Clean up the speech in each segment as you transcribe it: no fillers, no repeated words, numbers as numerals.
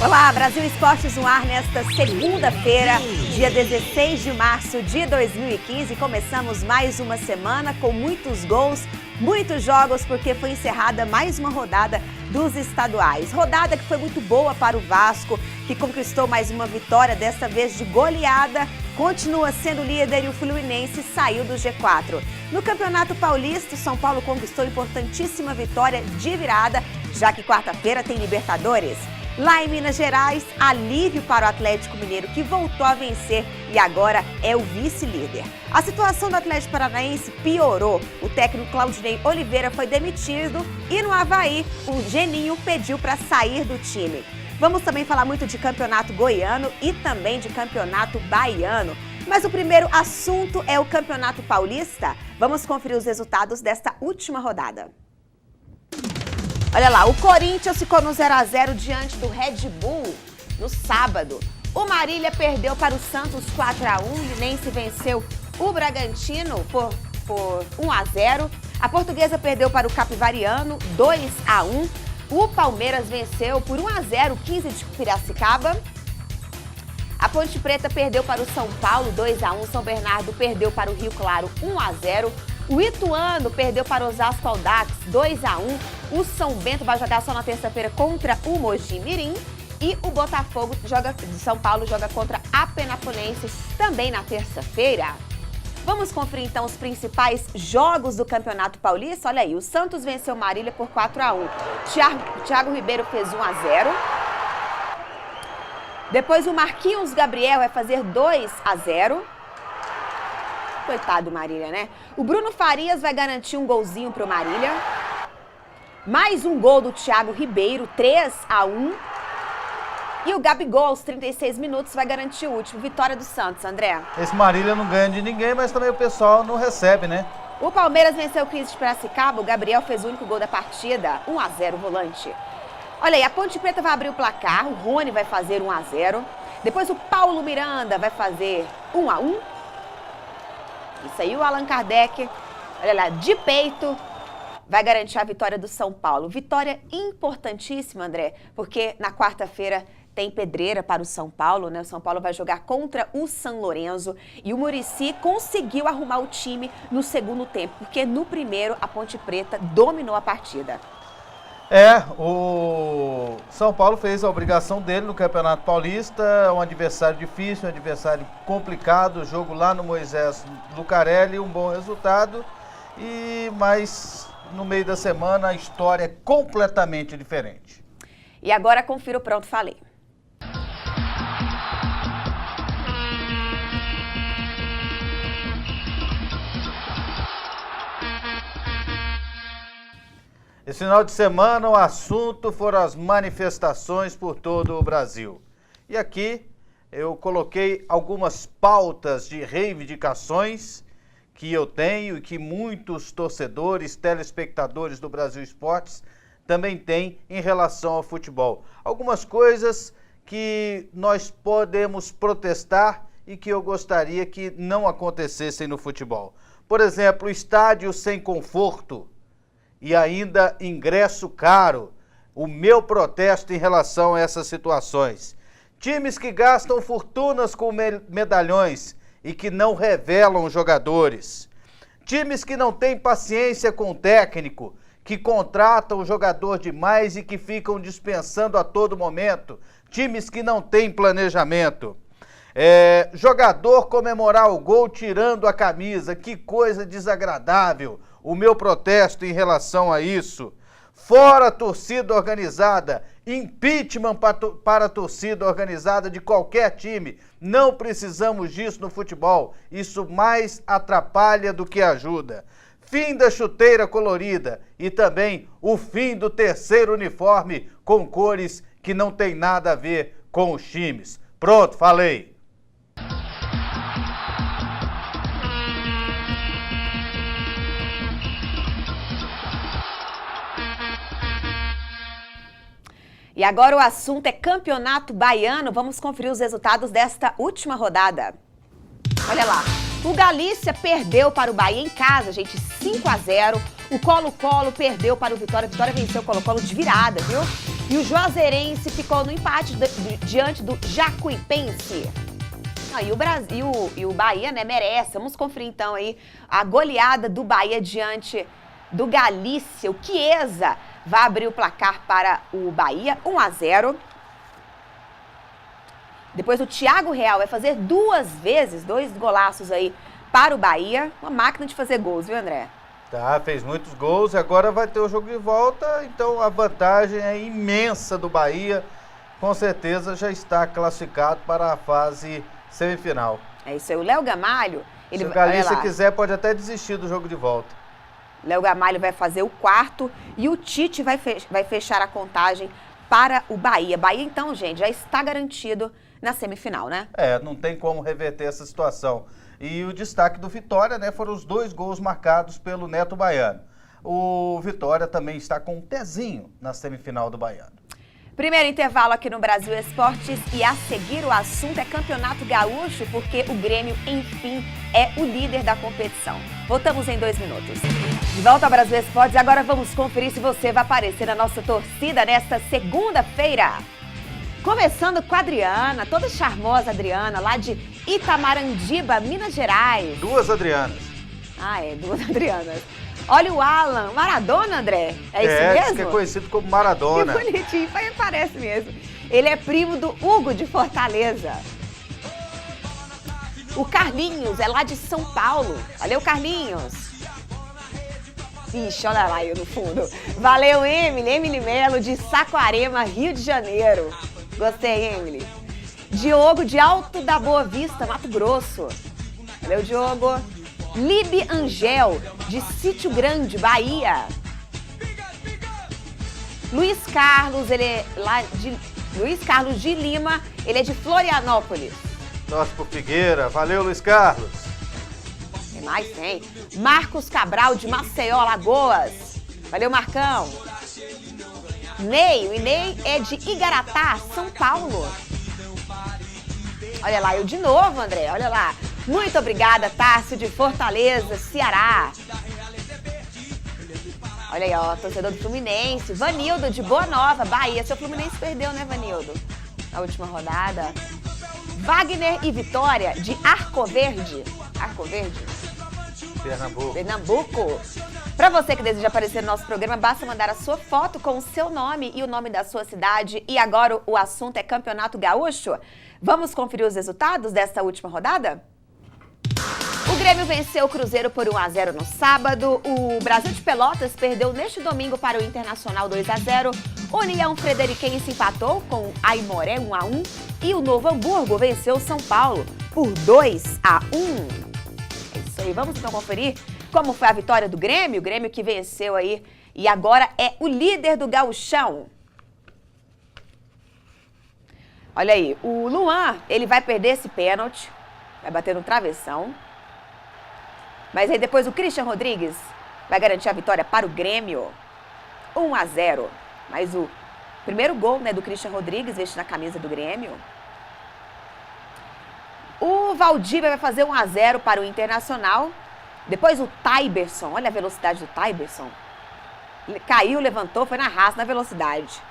Olá, Brasil Esportes no ar nesta segunda-feira, dia 16 de março de 2015. Começamos mais uma semana com muitos gols, muitos jogos, porque foi encerrada mais uma rodada dos estaduais. Rodada que foi muito boa para o Vasco, que conquistou mais uma vitória, desta vez de goleada. Continua sendo líder e o Fluminense saiu do G4. No Campeonato Paulista, o São Paulo conquistou importantíssima vitória de virada, já que quarta-feira tem Libertadores. Lá em Minas Gerais, alívio para o Atlético Mineiro, que voltou a vencer e agora é o vice-líder. A situação do Atlético Paranaense piorou. O técnico Claudinei Oliveira foi demitido e no Avaí, o Geninho pediu para sair do time. Vamos também falar muito de campeonato goiano e também de campeonato baiano. Mas o primeiro assunto é o Campeonato Paulista. Vamos conferir os resultados desta última rodada. Olha lá, o Corinthians ficou no 0-0 diante do Red Bull no sábado. O Marília perdeu para o Santos 4-1, o Linense venceu o Bragantino por 1-0. A Portuguesa perdeu para o Capivariano 2-1. O Palmeiras venceu por 1-0 o 15 de Piracicaba. A Ponte Preta perdeu para o São Paulo 2-1. São Bernardo perdeu para o Rio Claro 1-0. O Ituano perdeu para o Osasco Aldax 2-1. O São Bento vai jogar só na terça-feira contra o Mogi Mirim. E o Botafogo de São Paulo joga contra a Penapolense também na terça-feira. Vamos conferir então os principais jogos do Campeonato Paulista. Olha aí, o Santos venceu Marília por 4-1. Thiago Ribeiro fez 1-0. Depois o Marquinhos Gabriel vai fazer 2-0. Coitado do Marília, né? O Bruno Farias vai garantir um golzinho pro Marília. Mais um gol do Thiago Ribeiro, 3-1. E o Gabigol, aos 36 minutos, vai garantir o último. Vitória do Santos, André. Esse Marília não ganha de ninguém, mas também o pessoal não recebe, né? O Palmeiras venceu o 15 de Piracicaba. O Gabriel fez o único gol da partida. 1-0 o volante. Olha aí, a Ponte Preta vai abrir o placar. O Rony vai fazer 1-0. Depois o Paulo Miranda vai fazer 1-1. Isso aí, o Allan Kardec, olha lá, de peito, vai garantir a vitória do São Paulo. Vitória importantíssima, André, porque na quarta-feira tem pedreira para o São Paulo, né? O São Paulo vai jogar contra o São Lourenço e o Muricy conseguiu arrumar o time no segundo tempo, porque no primeiro a Ponte Preta dominou a partida. O São Paulo fez a obrigação dele no Campeonato Paulista, um adversário difícil, um adversário complicado, jogo lá no Moisés Lucarelli, um bom resultado, mas no meio da semana a história é completamente diferente. E agora confira o Pronto Falei. Esse final de semana o assunto foram as manifestações por todo o Brasil. E aqui eu coloquei algumas pautas de reivindicações que eu tenho e que muitos torcedores, telespectadores do Brasil Esportes também têm em relação ao futebol. Algumas coisas que nós podemos protestar e que eu gostaria que não acontecessem no futebol. Por exemplo, estádio sem conforto e ainda ingresso caro. O meu protesto em relação a essas situações. Times que gastam fortunas com medalhões e que não revelam jogadores. Times que não têm paciência com o técnico, que contratam o jogador demais e que ficam dispensando a todo momento. Times que não têm planejamento. Jogador comemorar o gol tirando a camisa, que coisa desagradável. O meu protesto em relação a isso. Fora a torcida organizada, impeachment para a torcida organizada de qualquer time. Não precisamos disso no futebol. Isso mais atrapalha do que ajuda. Fim da chuteira colorida e também o fim do terceiro uniforme com cores que não tem nada a ver com os times. Pronto, falei. E agora o assunto é Campeonato Baiano. Vamos conferir os resultados desta última rodada. Olha lá, o Galícia perdeu para o Bahia em casa, gente, 5-0. O Colo-Colo perdeu para o Vitória. Vitória venceu o Colo-Colo de virada, viu? E o Juazeirense ficou no empate diante do Jacuipense. E o Bahia, né, merece. Vamos conferir então aí a goleada do Bahia diante do Galícia. O Chiesa vai abrir o placar para o Bahia, 1-0. Depois o Thiago Real vai fazer 2 vezes, 2 golaços aí para o Bahia. Uma máquina de fazer gols, viu, André? Tá, fez muitos gols e agora vai ter o jogo de volta, então a vantagem é imensa do Bahia. Com certeza já está classificado para a fase semifinal. É isso aí, o Léo Gamalho... Se o Galícia quiser, pode até desistir do jogo de volta. Léo Gamalho vai fazer o 4º e o Tite vai fechar a contagem para o Bahia. Bahia, então, gente, já está garantido na semifinal, né? Não tem como reverter essa situação. E o destaque do Vitória, né, foram os 2 gols marcados pelo Neto Baiano. O Vitória também está com um pezinho na semifinal do Baiano. Primeiro intervalo aqui no Brasil Esportes e a seguir o assunto é Campeonato Gaúcho, porque o Grêmio, enfim, é o líder da competição. Voltamos em 2 minutos. De volta ao Brasil Esportes e agora vamos conferir se você vai aparecer na nossa torcida nesta segunda-feira. Começando com a Adriana, toda charmosa Adriana, lá de Itamarandiba, Minas Gerais. 2 Adrianas. 2 Adrianas. Olha o Alan, Maradona, André? É isso mesmo? Que é conhecido como Maradona. Que bonitinho, parece mesmo. Ele é primo do Hugo de Fortaleza. O Carlinhos é lá de São Paulo. Valeu, Carlinhos. Ixi, olha lá eu no fundo. Valeu, Emily Melo de Saquarema, Rio de Janeiro. Gostei, Emily. Diogo de Alto da Boa Vista, Mato Grosso. Valeu, Diogo. Libe Angel, de Sítio Grande, Bahia. Luiz Carlos, ele é lá de... Luiz Carlos de Lima, ele é de Florianópolis. Torce pro Figueira. Valeu, Luiz Carlos. Tem mais? Tem. Marcos Cabral, de Maceió, Alagoas. Valeu, Marcão. Ney, o Ney é de Igaratá, São Paulo. Olha lá, eu de novo, André, olha lá. Muito obrigada, Tárcio de Fortaleza, Ceará. Olha aí, ó, torcedor do Fluminense. Vanildo de Boa Nova, Bahia. Seu Fluminense perdeu, né, Vanildo? Na última rodada. Wagner e Vitória, de Arco Verde. Arco Verde? Pernambuco. Para você que deseja aparecer no nosso programa, basta mandar a sua foto com o seu nome e o nome da sua cidade. E agora o assunto é Campeonato Gaúcho. Vamos conferir os resultados desta última rodada? O Grêmio venceu o Cruzeiro por 1-0 no sábado. O Brasil de Pelotas perdeu neste domingo para o Internacional 2-0. União Frederiquense empatou com o Aimoré 1-1. E o Novo Hamburgo venceu o São Paulo por 2-1. É isso aí, vamos então conferir como foi a vitória do Grêmio. O Grêmio que venceu aí e agora é o líder do Gauchão. Olha aí, o Luan, ele vai perder esse pênalti, vai bater no travessão. Mas aí depois o Christian Rodrigues vai garantir a vitória para o Grêmio. 1-0. Mas o primeiro gol, né, do Christian Rodrigues, vestindo a camisa do Grêmio. O Valdívia vai fazer 1-0 para o Internacional. Depois o Taiberson, olha a velocidade do Taiberson. Ele caiu, levantou, foi na raça, na velocidade.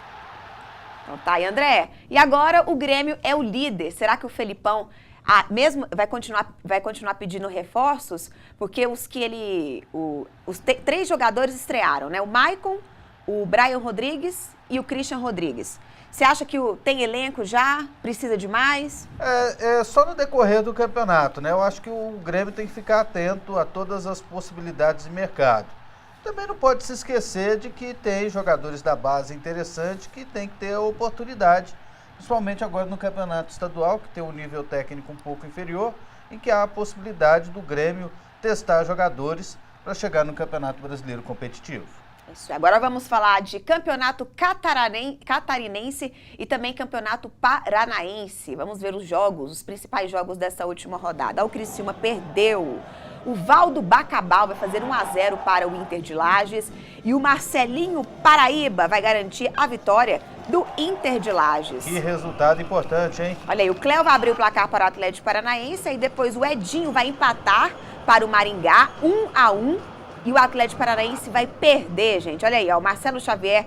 Então tá aí, André. E agora o Grêmio é o líder. Será que o Felipão mesmo vai continuar pedindo reforços? Porque os 3 jogadores estrearam, né? O Maicon, o Brian Rodrigues e o Christian Rodrigues. Você acha que tem elenco já? Precisa de mais? É só no decorrer do campeonato, né? Eu acho que o Grêmio tem que ficar atento a todas as possibilidades de mercado. Também não pode se esquecer de que tem jogadores da base interessantes que tem que ter a oportunidade, principalmente agora no campeonato estadual, que tem um nível técnico um pouco inferior, em que há a possibilidade do Grêmio testar jogadores para chegar no Campeonato Brasileiro competitivo. Isso. Agora vamos falar de Campeonato Catarinense e também Campeonato Paranaense. Vamos ver os jogos, os principais jogos dessa última rodada. O Criciúma perdeu. O Valdo Bacabal vai fazer 1-0 para o Inter de Lages. E o Marcelinho Paraíba vai garantir a vitória do Inter de Lages. Que resultado importante, hein? Olha aí, o Cléo vai abrir o placar para o Atlético Paranaense. E depois o Edinho vai empatar para o Maringá, 1-1. E o Atlético Paranaense vai perder, gente. Olha aí, ó, o Marcelo Xavier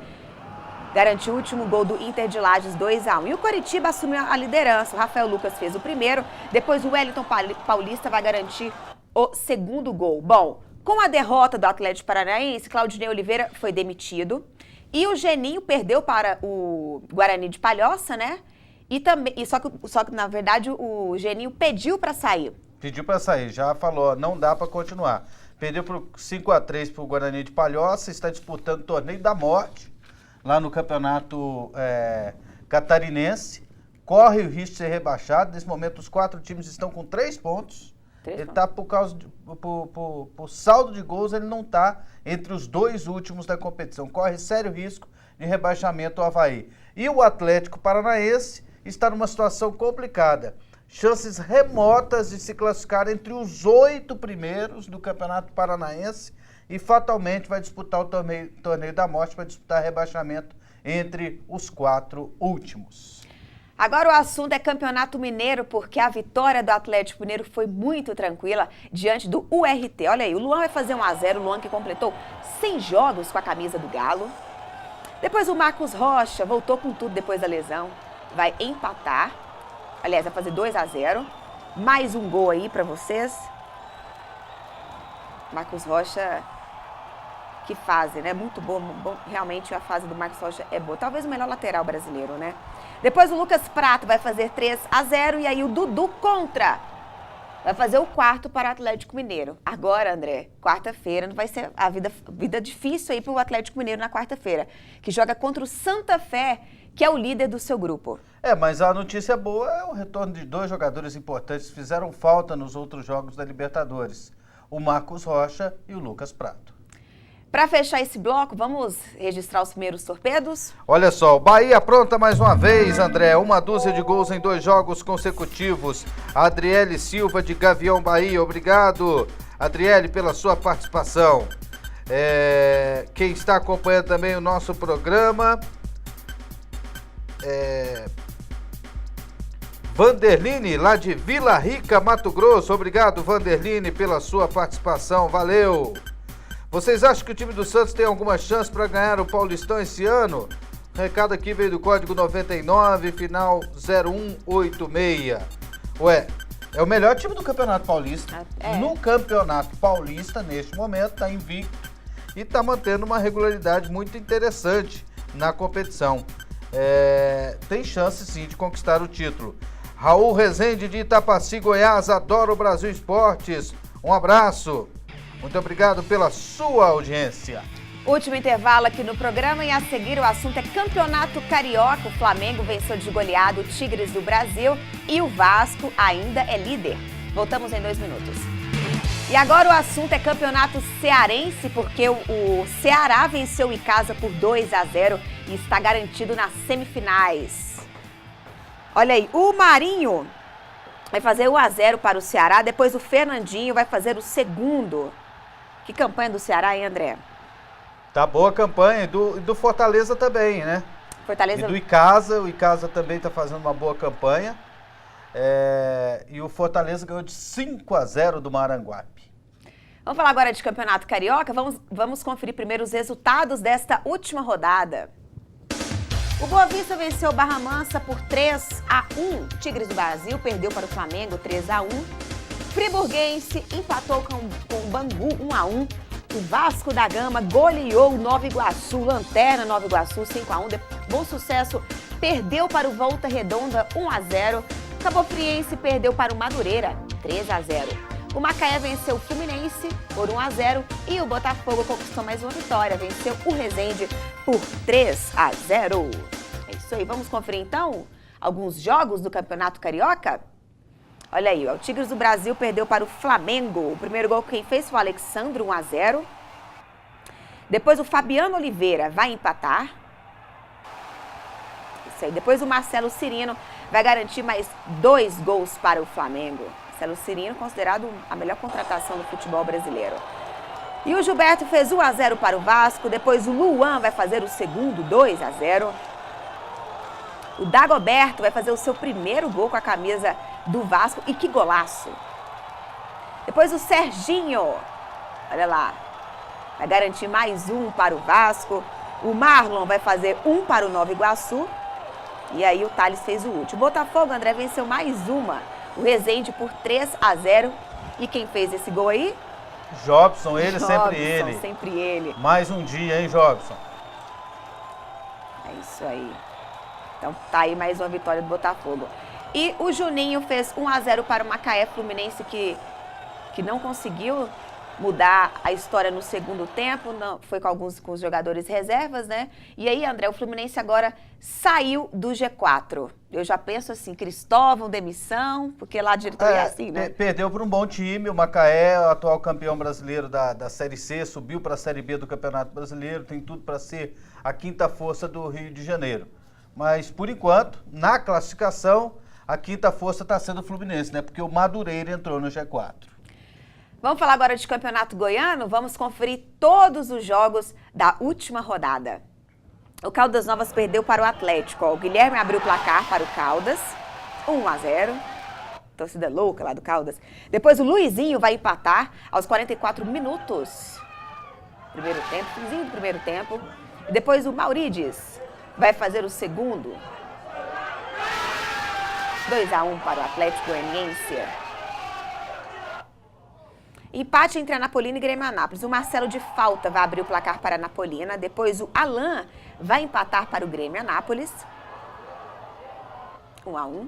garantiu o último gol do Inter de Lages, 2-1. E o Coritiba assumiu a liderança. O Rafael Lucas fez o primeiro. Depois o Wellington Paulista vai garantir o segundo gol. Bom, com a derrota do Atlético Paranaense, Claudinei Oliveira foi demitido. E o Geninho perdeu para o Guarani de Palhoça, né? Só que, na verdade, o Geninho pediu para sair. Pediu para sair, já falou, não dá para continuar. Perdeu por 5-3 para o Guarani de Palhoça, está disputando o torneio da morte lá no campeonato catarinense. Corre o risco de ser rebaixado. Nesse momento, os 4 times estão com 3 pontos. Ele está por saldo de gols, ele não está entre os 2 últimos da competição. Corre sério risco de rebaixamento ao Avaí. E o Atlético Paranaense está numa situação complicada. Chances remotas de se classificar entre os 8 primeiros do Campeonato Paranaense e fatalmente vai disputar o torneio da morte, vai disputar rebaixamento entre os 4 últimos. Agora o assunto é Campeonato Mineiro, porque a vitória do Atlético Mineiro foi muito tranquila diante do URT. Olha aí, o Luan vai fazer 1-0, o Luan que completou 100 jogos com a camisa do Galo. Depois o Marcos Rocha voltou com tudo depois da lesão, vai empatar. Aliás, vai fazer 2-0. Mais um gol aí pra vocês. Marcos Rocha, que fase, né? Muito bom. Realmente a fase do Marcos Rocha é boa. Talvez o melhor lateral brasileiro, né? Depois o Lucas Prato vai fazer 3-0 e aí o Dudu vai fazer o 4º para o Atlético Mineiro. Agora, André, quarta-feira não vai ser a vida difícil aí para o Atlético Mineiro na quarta-feira, que joga contra o Santa Fé, que é o líder do seu grupo. Mas a notícia boa é o retorno de 2 jogadores importantes que fizeram falta nos outros jogos da Libertadores. O Marcos Rocha e o Lucas Prato. Para fechar esse bloco, vamos registrar os primeiros torpedos? Olha só, o Bahia apronta mais uma vez, André. 1 de gols em 2 jogos consecutivos. Adriele Silva de Gavião Bahia, obrigado, Adriele, pela sua participação. Quem está acompanhando também o nosso programa... Vanderline, lá de Vila Rica, Mato Grosso. Obrigado, Vanderline, pela sua participação. Valeu! Vocês acham que o time do Santos tem alguma chance para ganhar o Paulistão esse ano? O recado aqui veio do código 99, final 0186. É o melhor time do Campeonato Paulista. No Campeonato Paulista, neste momento, está invicto e está mantendo uma regularidade muito interessante na competição. Tem chance sim de conquistar o título. Raul Rezende de Itapaci, Goiás, adora o Brasil Esportes. Um abraço. Muito obrigado pela sua audiência. Último intervalo aqui no programa e a seguir o assunto é Campeonato Carioca. O Flamengo venceu de goleada o Tigres do Brasil e o Vasco ainda é líder. Voltamos em 2 minutos. E agora o assunto é Campeonato Cearense, porque o Ceará venceu em casa por 2-0 e está garantido nas semifinais. Olha aí, o Marinho vai fazer 1-0 para o Ceará, depois o Fernandinho vai fazer o segundo. Que campanha do Ceará, hein, André? Tá boa a campanha, e do Fortaleza também, né? Fortaleza... E do Icasa, o Icasa também está fazendo uma boa campanha. E o Fortaleza ganhou de 5-0 do Maranguape. Vamos falar agora de Campeonato Carioca. Vamos conferir primeiro os resultados desta última rodada. O Boa Vista venceu o Barra Mansa por 3-1. Tigres do Brasil perdeu para o Flamengo 3-1. Friburguense empatou com o Bangu 1-1. O Vasco da Gama goleou o Nova Iguaçu, Lanterna Nova Iguaçu 5-1. Bom Sucesso perdeu para o Volta Redonda 1-0. Cabo Friense perdeu para o Madureira 3-0. O Macaé venceu o Fluminense por 1-0 e o Botafogo conquistou mais uma vitória, venceu o Resende por 3-0. É isso aí, vamos conferir então alguns jogos do Campeonato Carioca? Olha aí, o Tigres do Brasil perdeu para o Flamengo. O primeiro gol quem fez foi o Alexandro, 1-0. Depois o Fabiano Oliveira vai empatar. Isso aí, depois o Marcelo Cirino vai garantir mais 2 gols para o Flamengo. Marcelo Cirino, considerado a melhor contratação do futebol brasileiro. E o Gilberto fez 1-0 para o Vasco. Depois o Luan vai fazer o segundo, 2-0. O Dagoberto vai fazer o seu primeiro gol com a camisa do Vasco. E que golaço! Depois o Serginho, olha lá, Vai garantir mais um para o Vasco. O Marlon vai fazer um para o Nova Iguaçu. E aí o Thales fez o último. O Botafogo, André, venceu mais uma. O Rezende por 3-0. E quem fez esse gol aí? Jobson, Sempre ele. Mais um dia, hein, Jobson? É isso aí. Então tá aí mais uma vitória do Botafogo. E o Juninho fez 1-0 para o Macaé, Fluminense que não conseguiu mudar a história no segundo tempo, não, foi com os jogadores reservas, né? E aí, André, o Fluminense agora saiu do G4. Eu já penso assim, Cristóvão, demissão, porque lá a diretoria é assim, né? Perdeu para um bom time, o Macaé, o atual campeão brasileiro da Série C, subiu para a Série B do Campeonato Brasileiro, tem tudo para ser a quinta força do Rio de Janeiro. Mas, por enquanto, na classificação, a quinta força está sendo o Fluminense, né? Porque o Madureira entrou no G4. Vamos falar agora de Campeonato Goiano? Vamos conferir todos os jogos da última rodada. O Caldas Novas perdeu para o Atlético. O Guilherme abriu o placar para o Caldas, 1-0. Torcida louca lá do Caldas. Depois o Luizinho vai empatar aos 44 minutos. Primeiro tempo, finzinho do primeiro tempo. E depois o Maurides vai fazer o segundo. 2-1 para o Atlético Goianiense. Empate entre Anapolina e Grêmio Anápolis. O Marcelo de falta vai abrir o placar para a Anapolina. Depois o Alan vai empatar para o Grêmio Anápolis. 1-1.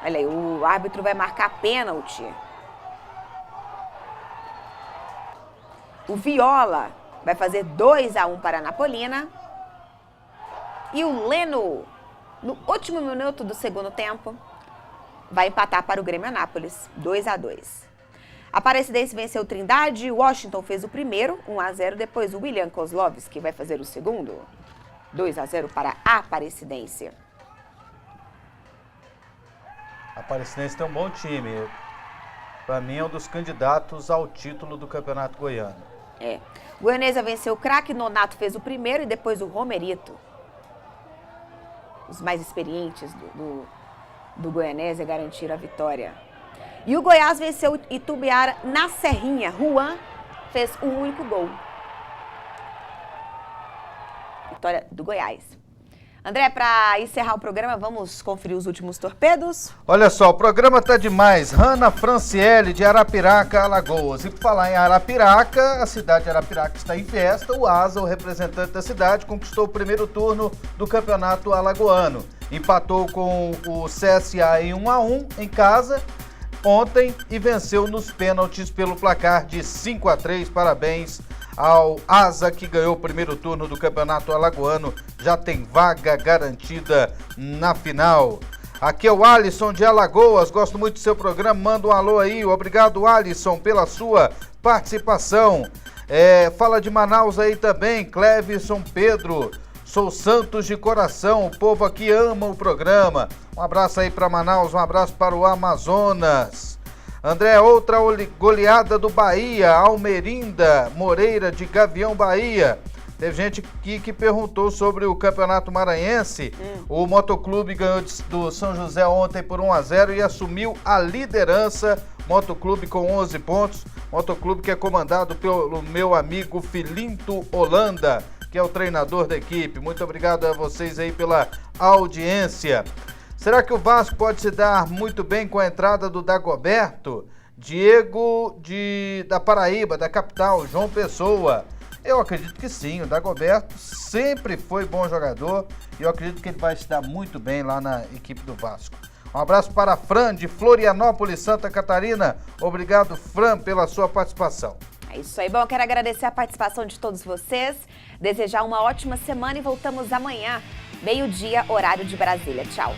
Olha aí, o árbitro vai marcar pênalti. O Viola vai fazer 2-1 para a Anapolina. E o Leno, no último minuto do segundo tempo, vai empatar para o Grêmio Anápolis. 2-2. A Aparecidense venceu Trindade, o Washington fez o primeiro, 1-0. Depois o William Kozlovski vai fazer o segundo, 2-0 para a Aparecidense. A Aparecidense tem um bom time. Para mim é um dos candidatos ao título do Campeonato Goiano. Goianésia venceu o Craque, Nonato fez o primeiro e depois o Romerito. Os mais experientes do Goianésia garantiram a vitória. E o Goiás venceu o Itubiara na Serrinha. Juan fez um único gol. Vitória do Goiás. André, para encerrar o programa, vamos conferir os últimos torpedos? Olha só, o programa tá demais. Hanna Franciele, de Arapiraca, Alagoas. E por falar em Arapiraca, a cidade de Arapiraca está em festa. O Asa, o representante da cidade, conquistou o primeiro turno do Campeonato Alagoano. Empatou com o CSA em 1-1 em casa ontem e venceu nos pênaltis pelo placar de 5-3. Parabéns ao Asa, que ganhou o primeiro turno do Campeonato Alagoano, já tem vaga garantida na final. Aqui é o Alisson de Alagoas, gosto muito do seu programa, manda um alô aí, obrigado Alisson pela sua participação. Fala de Manaus aí também, Clevison Pedro, sou Santos de coração, o povo aqui ama o programa. Um abraço aí para Manaus, um abraço para o Amazonas. André, outra goleada do Bahia, Almerinda Moreira de Gavião Bahia. Teve gente aqui que perguntou sobre o Campeonato Maranhense. O Motoclube ganhou do São José ontem por 1-0 e assumiu a liderança. Motoclube com 11 pontos. Motoclube que é comandado pelo meu amigo Filinto Holanda, que é o treinador da equipe. Muito obrigado a vocês aí pela audiência. Será que o Vasco pode se dar muito bem com a entrada do Dagoberto? Diego da Paraíba, da capital, João Pessoa. Eu acredito que sim, o Dagoberto sempre foi bom jogador e eu acredito que ele vai se dar muito bem lá na equipe do Vasco. Um abraço para a Fran, de Florianópolis, Santa Catarina. Obrigado, Fran, pela sua participação. É isso aí. Bom, eu quero agradecer a participação de todos vocês, desejar uma ótima semana e voltamos amanhã, meio-dia, horário de Brasília. Tchau.